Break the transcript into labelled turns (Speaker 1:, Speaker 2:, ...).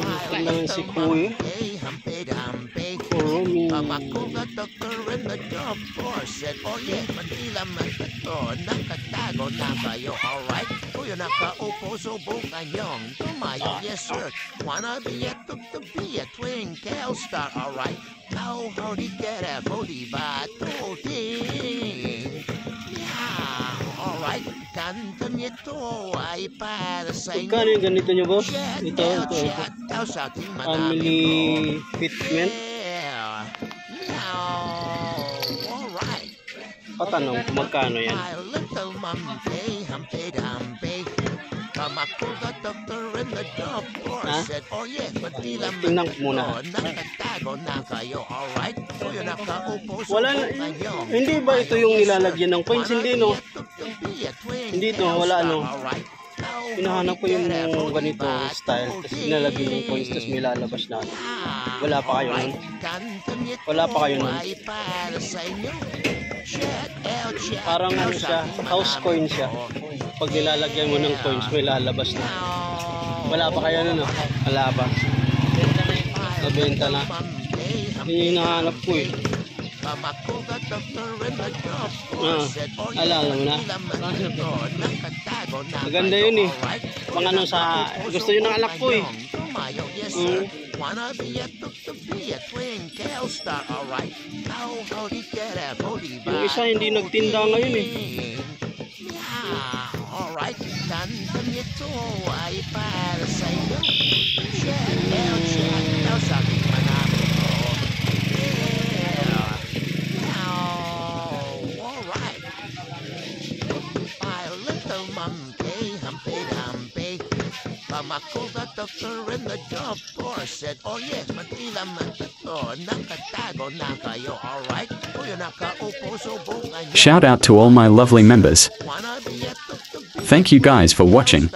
Speaker 1: Kailangan si Kuya. Puro mi.
Speaker 2: Makuha doktor in the job force said, oh yeah, Manila man ito, nakatago na kayo, alright? Kuya nakaupo, subukan yung tumayo, yes sir. Wanna be a to be a twinkle star, alright? Now, howdy get a howdy ba tuting? Yeah, alright, kanta nito ay para sa inyo.
Speaker 1: Magkano yung ganito nyo, boss? Ito. Family fitment.
Speaker 2: Alright.
Speaker 1: Patanong kung magkano yan.
Speaker 2: My little Humpty, Humpty Dumpty. Kamakuha doktor in the job force said, oh yeah, Manila man
Speaker 1: Tingnan ko muna.
Speaker 2: nakatago na kayo, alright? Kuya nakaupo,
Speaker 1: Wala na, hindi ba ito yung nilalagyan ng coins? Hindi, no? Hindi ito, wala, no? Hinahanap ko yung ganito style, tapos nilalagyan yung coins, tapos may lalabas na. Wala pa kayo nun? Wala pa kayo nun? Parang ano siya, house coin siya. Pag nilalagyan mo ng coins, may lalabas na. Wala pa kayo nun, no? Wala pa. Nabenta na. Yun yung hinahanap ko eh. Alala mo na. Maganda yun eh. Pang ano sa, gusto yun ng anak ko eh. Yung isa hindi nagtinda ngayon eh.
Speaker 2: Alright, kanta nito ay para sa inyo. Shell, sa aking manami ko. Alright. My little Humpty, Humpty Dumpty. Kamakuha doktor in the job force said, oh yeah, Manila man ito, nakatago na kayo, alright? Kuya nakaupo, subukan nyo.
Speaker 3: Shout out to all my lovely members. Thank you guys for watching.